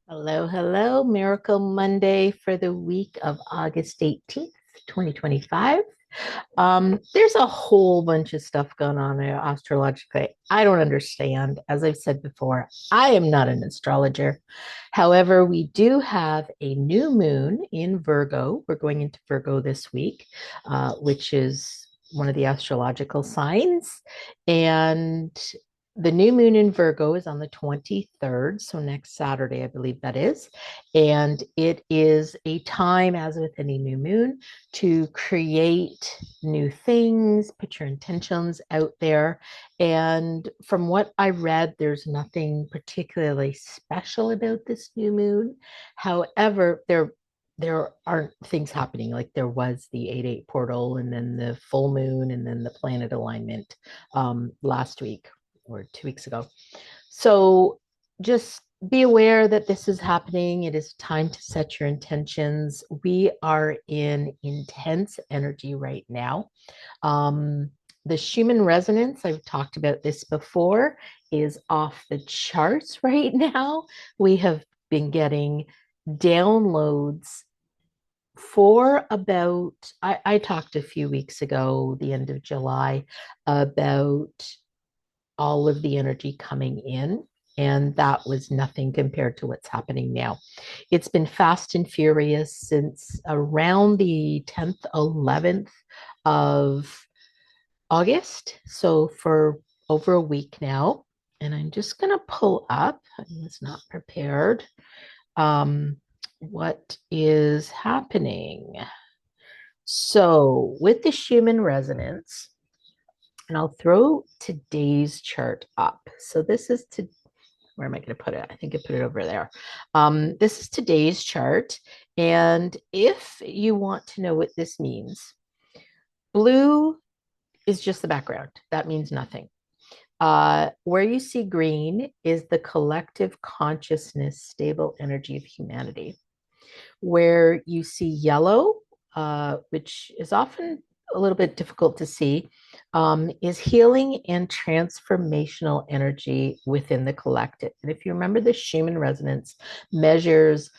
Hello, hello. Miracle Monday for the week of August 18th, 2025. There's a whole bunch of stuff going on there astrologically. I don't understand. As I've said before, I am not an astrologer. However, we do have a new moon in Virgo. We're going into Virgo this week, which is one of the astrological signs. And the new moon in Virgo is on the 23rd, so next Saturday, I believe that is. And it is a time, as with any new moon, to create new things, put your intentions out there. And from what I read, there's nothing particularly special about this new moon. However, there aren't things happening like there was the 8-8 portal and then the full moon and then the planet alignment last week or 2 weeks ago. So just be aware that this is happening. It is time to set your intentions. We are in intense energy right now. Um, the Schumann resonance, I've talked about this before, is off the charts right now. We have been getting downloads for about, I talked a few weeks ago, the end of July, about all of the energy coming in. And that was nothing compared to what's happening now. It's been fast and furious since around the 10th, 11th of August. So for over a week now. And I'm just going to pull up, I was not prepared, what is happening. So with the Schumann resonance, and I'll throw today's chart up. So this is to where am I going to put it? I think I put it over there. This is today's chart. And if you want to know what this means, blue is just the background. That means nothing. Where you see green is the collective consciousness, stable energy of humanity. Where you see yellow, which is often a little bit difficult to see, is healing and transformational energy within the collective. And if you remember, the Schumann resonance measures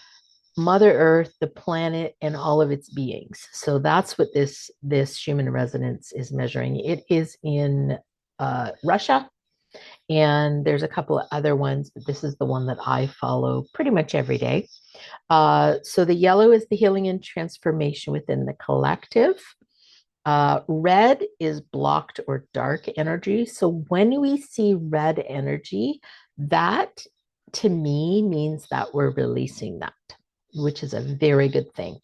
Mother Earth, the planet, and all of its beings. So that's what this Schumann resonance is measuring. It is in Russia, and there's a couple of other ones, but this is the one that I follow pretty much every day. So the yellow is the healing and transformation within the collective. Red is blocked or dark energy. So when we see red energy, that to me means that we're releasing that, which is a very good thing.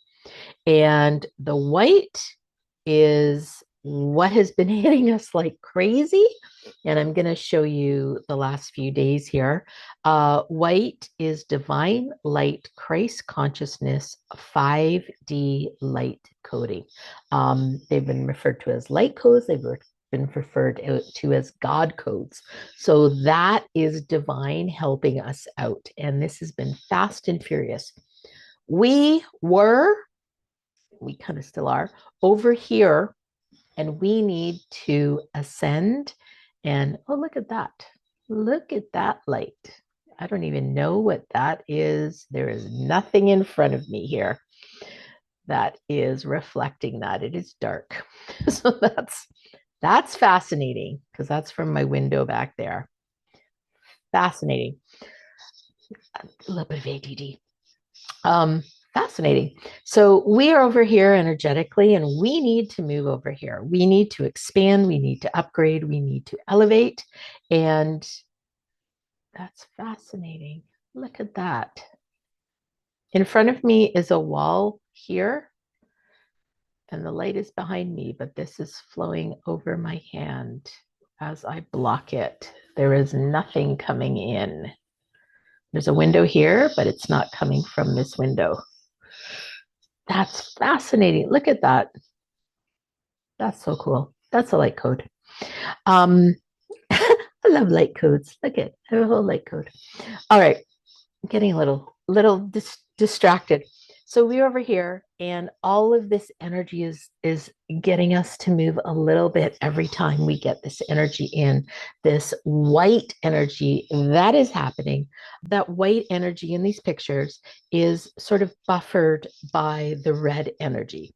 And the white is what has been hitting us like crazy. And I'm going to show you the last few days here. White is divine light, Christ consciousness, 5D light coding. They've been referred to as light codes. They've been referred to as God codes. So that is divine helping us out. And this has been fast and furious. We were, we kind of still are, over here, and we need to ascend. And oh, look at that. Look at that light. I don't even know what that is. There is nothing in front of me here that is reflecting that. It is dark. So that's fascinating because that's from my window back there. Fascinating. A little bit of ADD. Fascinating. So we are over here energetically, and we need to move over here. We need to expand. We need to upgrade. We need to elevate. And that's fascinating. Look at that. In front of me is a wall here, and the light is behind me, but this is flowing over my hand as I block it. There is nothing coming in. There's a window here, but it's not coming from this window. That's fascinating. Look at that. That's so cool. That's a light code. Um, I love light codes. Look at I have a whole light code. All right, I'm getting a little distracted. So we're over here, and all of this energy is getting us to move a little bit every time we get this energy in, this white energy that is happening. That white energy in these pictures is sort of buffered by the red energy.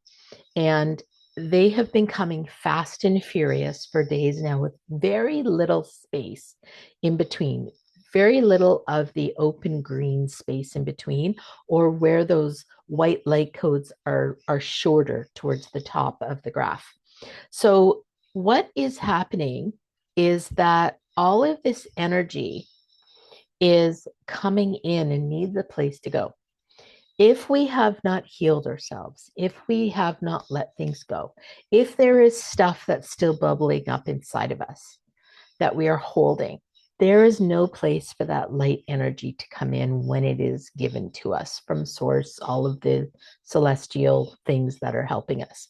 And they have been coming fast and furious for days now with very little space in between, very little of the open green space in between, or where those white light codes are shorter towards the top of the graph. So what is happening is that all of this energy is coming in and needs a place to go. If we have not healed ourselves, if we have not let things go, if there is stuff that's still bubbling up inside of us that we are holding, there is no place for that light energy to come in when it is given to us from source, all of the celestial things that are helping us.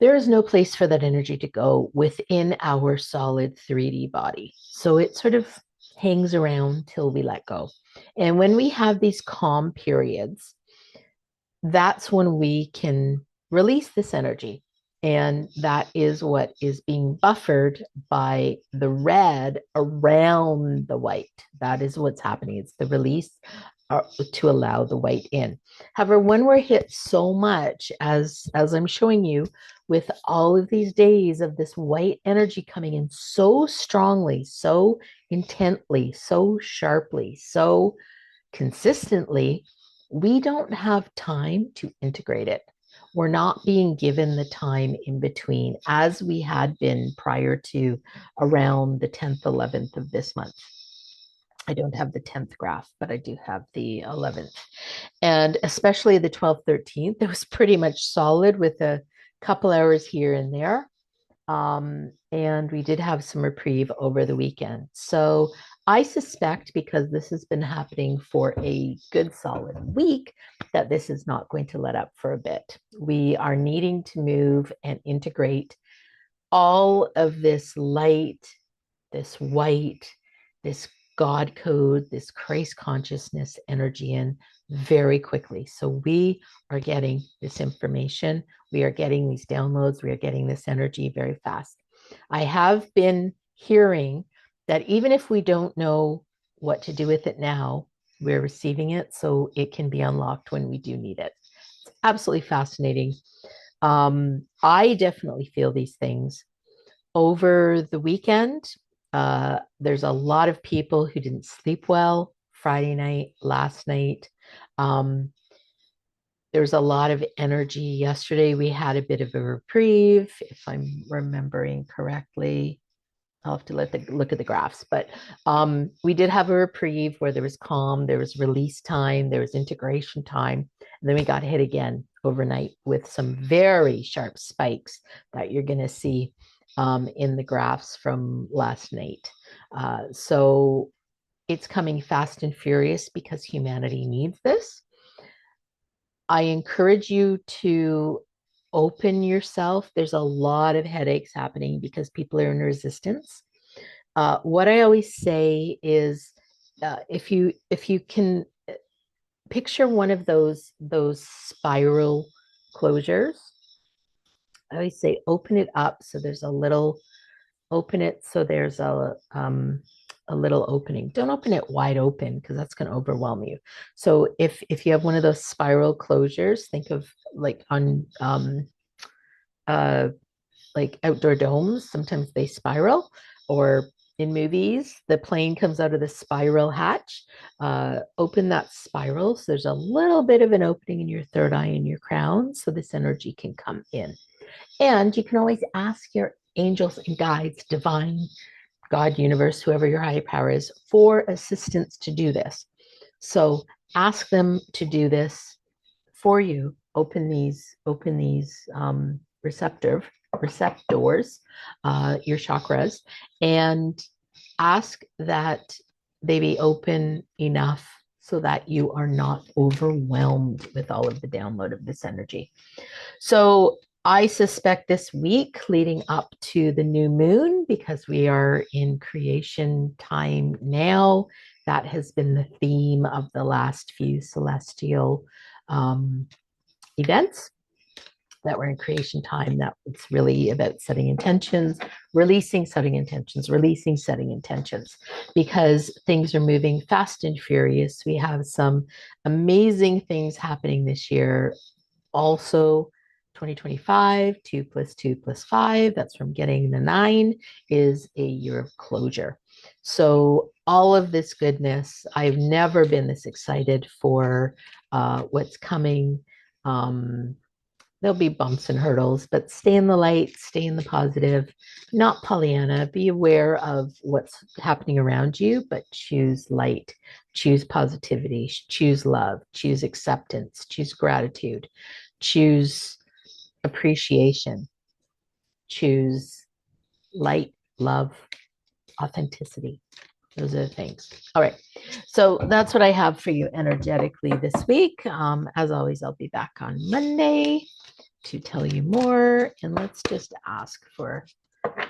There is no place for that energy to go within our solid 3D body. So it sort of hangs around till we let go. And when we have these calm periods, that's when we can release this energy. And that is what is being buffered by the red around the white. That is what's happening. It's the release to allow the white in. However, when we're hit so much, as I'm showing you, with all of these days of this white energy coming in so strongly, so intently, so sharply, so consistently, we don't have time to integrate it. We're not being given the time in between as we had been prior to around the 10th, 11th of this month. I don't have the 10th graph, but I do have the 11th. And especially the 12th, 13th, it was pretty much solid with a couple hours here and there. And we did have some reprieve over the weekend. So I suspect, because this has been happening for a good solid week, that this is not going to let up for a bit. We are needing to move and integrate all of this light, this white, this God code, this Christ consciousness energy in very quickly. So we are getting this information. We are getting these downloads. We are getting this energy very fast. I have been hearing that even if we don't know what to do with it now, we're receiving it so it can be unlocked when we do need it. It's absolutely fascinating. I definitely feel these things over the weekend. There's a lot of people who didn't sleep well Friday night, last night. There's a lot of energy yesterday. We had a bit of a reprieve, if I'm remembering correctly. I'll have to look at the graphs, but we did have a reprieve where there was calm, there was release time, there was integration time, and then we got hit again overnight with some very sharp spikes that you're going to see in the graphs from last night. So it's coming fast and furious because humanity needs this. I encourage you to open yourself. There's a lot of headaches happening because people are in resistance. What I always say is, if you can picture one of those spiral closures, I always say open it up so there's a little open it so there's a little opening. Don't open it wide open because that's going to overwhelm you. So if you have one of those spiral closures, think of like on uh like outdoor domes, sometimes they spiral, or in movies, the plane comes out of the spiral hatch. Open that spiral. So there's a little bit of an opening in your third eye and your crown so this energy can come in. And you can always ask your angels and guides, divine, God, universe, whoever your higher power is, for assistance to do this. So ask them to do this for you. Open these receptors, your chakras, and ask that they be open enough so that you are not overwhelmed with all of the download of this energy. So I suspect this week leading up to the new moon, because we are in creation time now, that has been the theme of the last few celestial events that were in creation time. That it's really about setting intentions, releasing, setting intentions, releasing, setting intentions, because things are moving fast and furious. We have some amazing things happening this year. Also, 2025, 2 plus 2 plus 5, that's from getting the 9, is a year of closure. So, all of this goodness, I've never been this excited for what's coming. There'll be bumps and hurdles, but stay in the light, stay in the positive, not Pollyanna. Be aware of what's happening around you, but choose light, choose positivity, choose love, choose acceptance, choose gratitude, choose appreciation, choose light, love, authenticity. Those are the things. All right. So that's what I have for you energetically this week. As always, I'll be back on Monday to tell you more. And let's just ask for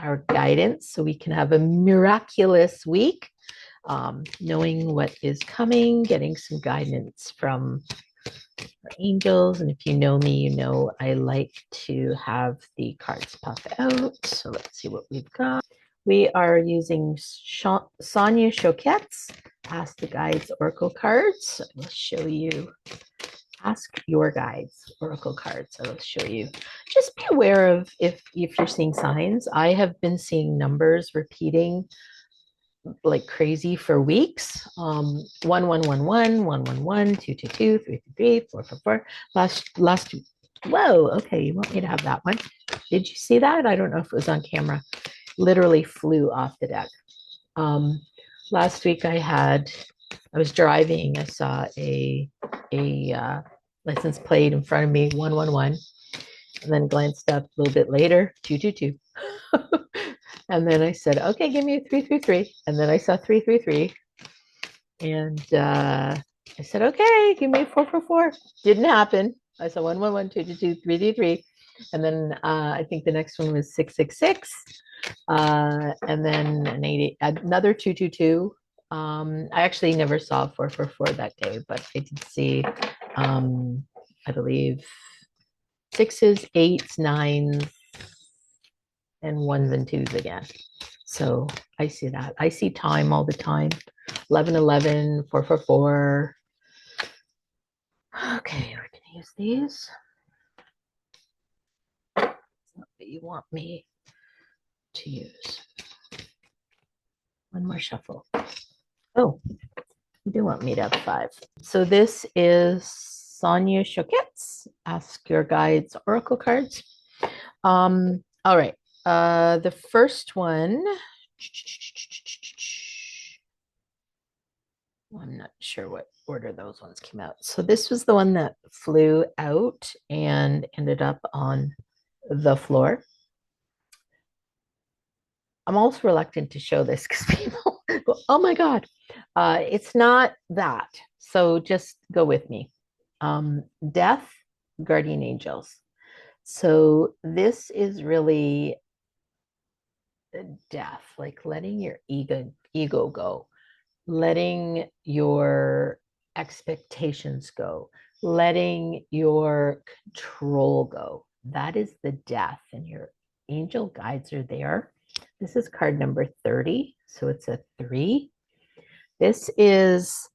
our guidance so we can have a miraculous week, knowing what is coming, getting some guidance from our angels. And if you know me, you know I like to have the cards puff out. So let's see what we've got. We are using Sonia Choquette's Ask the Guides Oracle cards. I will show you. Ask your guides oracle cards. I will show you. Just be aware of if you're seeing signs. I have been seeing numbers repeating like crazy for weeks. 1111, 111, 222, 333, 444. Last. Whoa. Okay, you want me to have that one? Did you see that? I don't know if it was on camera. Literally flew off the deck. Last week I was driving. I saw a license plate in front of me, 111, and then glanced up a little bit later, 222. And then I said, okay, give me a 333. And then I saw 333. And I said, okay, give me a 444. Didn't happen. I saw 111, 222, 333. And then I think the next one was 666. And then another 222. I actually never saw 444 that day, but I did see, I believe, 6s, 8s, 9s, and 1s and 2s again. So I see that. I see time all the time. 1111, 444. Okay, we're going to use these. Not what you want me to use. One more shuffle. Oh, you do want me to have 5. So this is Sonia Choquette's Ask Your Guides Oracle cards. All right. The first one, I'm not sure what order those ones came out. So this was the one that flew out and ended up on the floor. I'm also reluctant to show this because people go, oh my God. It's not that. So just go with me. Death, guardian angels. So this is really death, like letting your ego go, letting your expectations go, letting your control go. That is the death, and your angel guides are there. This is card number 30, so it's a 3. This is,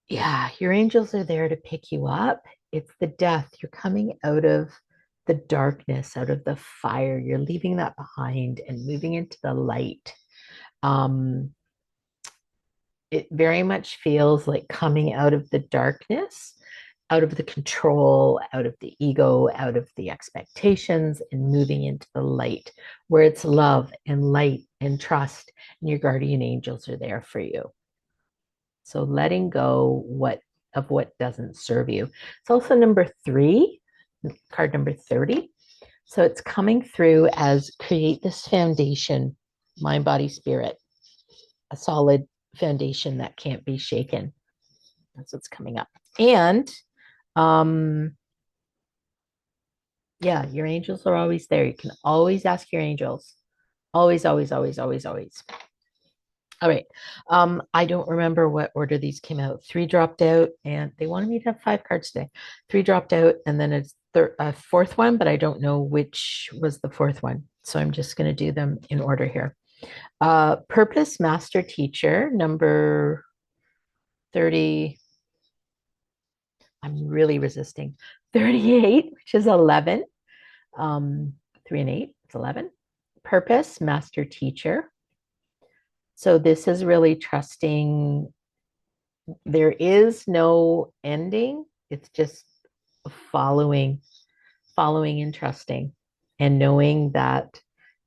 yeah, your angels are there to pick you up. It's the death. You're coming out of the darkness, out of the fire. You're leaving that behind and moving into the light. It very much feels like coming out of the darkness, out of the control, out of the ego, out of the expectations, and moving into the light where it's love and light and trust, and your guardian angels are there for you. So letting go of what doesn't serve you. It's also number 3, card number 30. So it's coming through as create this foundation, mind, body, spirit, a solid foundation that can't be shaken. That's what's coming up. And yeah, your angels are always there. You can always ask your angels. Always, always, always, always, always. All right. I don't remember what order these came out. Three dropped out, and they wanted me to have five cards today. Three dropped out, and then it's a fourth one, but I don't know which was the fourth one. So I'm just going to do them in order here. Purpose Master Teacher, number 30. I'm really resisting. 38, which is 11. 3 and 8, it's 11. Purpose Master Teacher. So this is really trusting. There is no ending. It's just following, following and trusting, and knowing that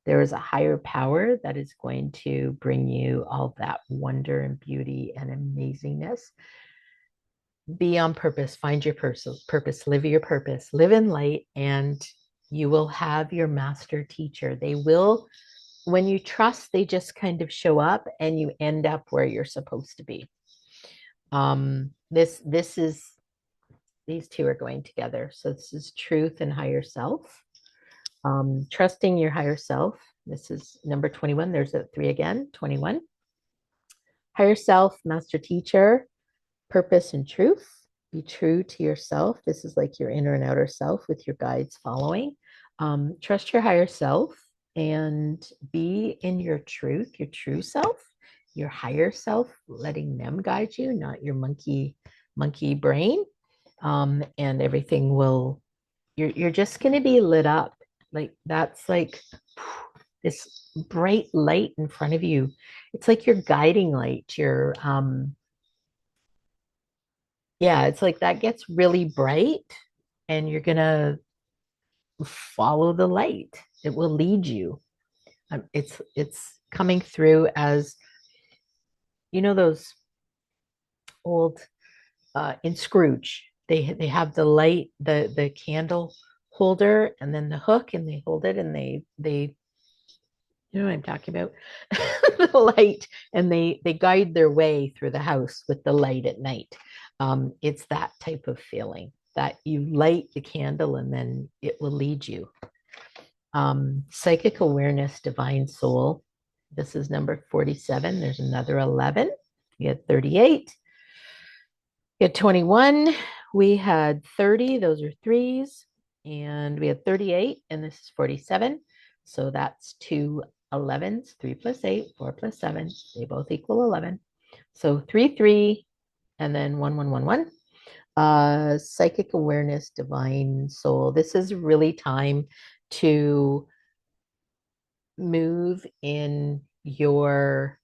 there is a higher power that is going to bring you all that wonder and beauty and amazingness. Be on purpose, find your purpose, live your purpose, live in light, and you will have your master teacher. They will, when you trust, they just kind of show up and you end up where you're supposed to be. This is, these two are going together. So this is truth and higher self. Trusting your higher self. This is number 21. There's a three again, 21. Higher self, master teacher, purpose and truth. Be true to yourself. This is like your inner and outer self with your guides following. Trust your higher self and be in your truth, your true self, your higher self, letting them guide you, not your monkey brain. And everything will, you're just going to be lit up. Like that's like this bright light in front of you. It's like your guiding light, your yeah, it's like that gets really bright and you're gonna follow the light. It will lead you. It's coming through as those old in Scrooge. They have the light, the candle holder, and then the hook, and they hold it, and they you know what I'm talking about, the light, and they guide their way through the house with the light at night. It's that type of feeling that you light the candle and then it will lead you. Psychic awareness, divine soul. This is number 47. There's another 11. We had 38. We had 21. We had 30. Those are threes. And we had 38. And this is 47. So that's two 11s. 3 plus 8, 4 plus 7. They both equal 11. So 3, 3, and then 1, 1, 1, 1. Psychic awareness, divine soul. This is really time to move in your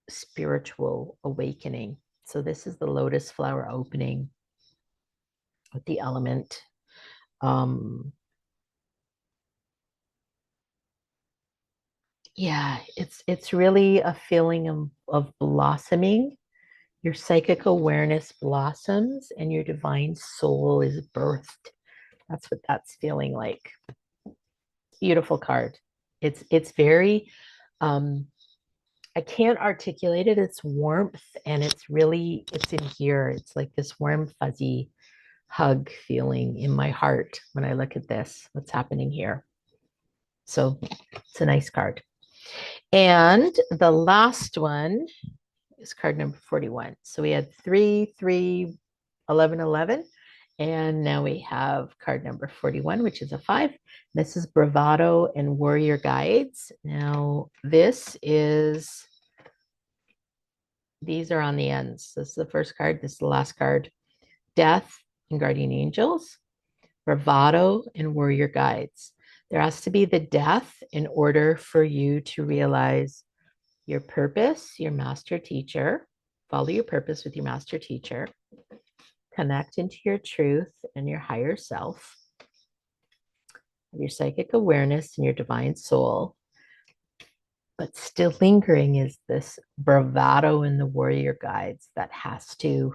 spiritual awakening. So this is the lotus flower opening with the element. Yeah, it's really a feeling of blossoming. Your psychic awareness blossoms and your divine soul is birthed. That's what that's feeling like. Beautiful card. It's very I can't articulate it. It's warmth and it's in here. It's like this warm, fuzzy hug feeling in my heart when I look at this, what's happening here. So it's a nice card. And the last one is card number 41. So we had 3, 3, 11, 11. And now we have card number 41, which is a 5. This is Bravado and Warrior Guides. Now, these are on the ends. This is the first card. This is the last card. Death and Guardian Angels, Bravado and Warrior Guides. There has to be the death in order for you to realize your purpose, your master teacher. Follow your purpose with your master teacher. Connect into your truth and your higher self, your psychic awareness and your divine soul. But still lingering is this bravado in the warrior guides that has to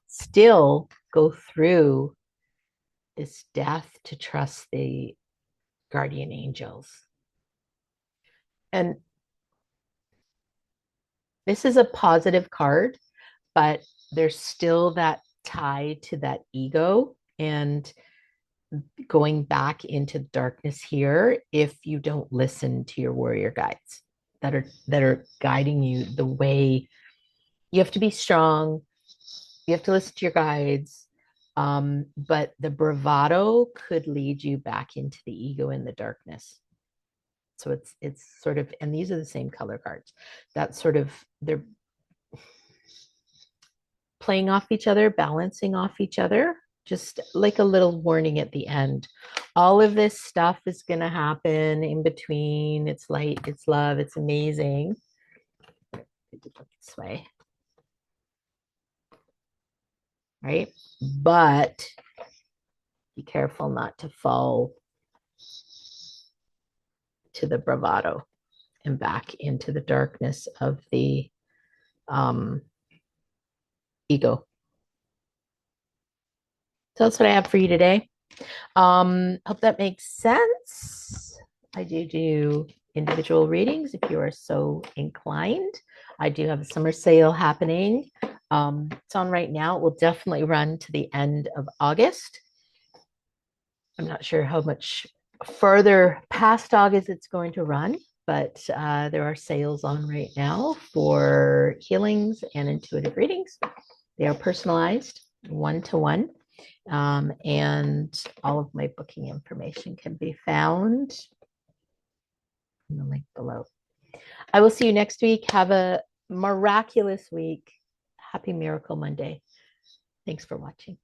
still go through this death to trust the guardian angels. And this is a positive card, but there's still that tie to that ego and going back into darkness here if you don't listen to your warrior guides. that are guiding you the way. You have to be strong. You have to listen to your guides. But the bravado could lead you back into the ego and the darkness. So it's sort of, and these are the same color cards. That's sort of, they're playing off each other, balancing off each other, just like a little warning at the end. All of this stuff is going to happen in between. It's light, it's love, it's amazing. This way, right? But be careful not to fall to the bravado and back into the darkness of the ego. So that's what I have for you today. Hope that makes sense. I do individual readings if you are so inclined. I do have a summer sale happening. It's on right now. It will definitely run to the end of August. I'm not sure how much further past August it's going to run, but there are sales on right now for healings and intuitive readings. They are personalized, one-to-one. And all of my booking information can be found in the link below. I will see you next week. Have a miraculous week. Happy Miracle Monday. Thanks for watching.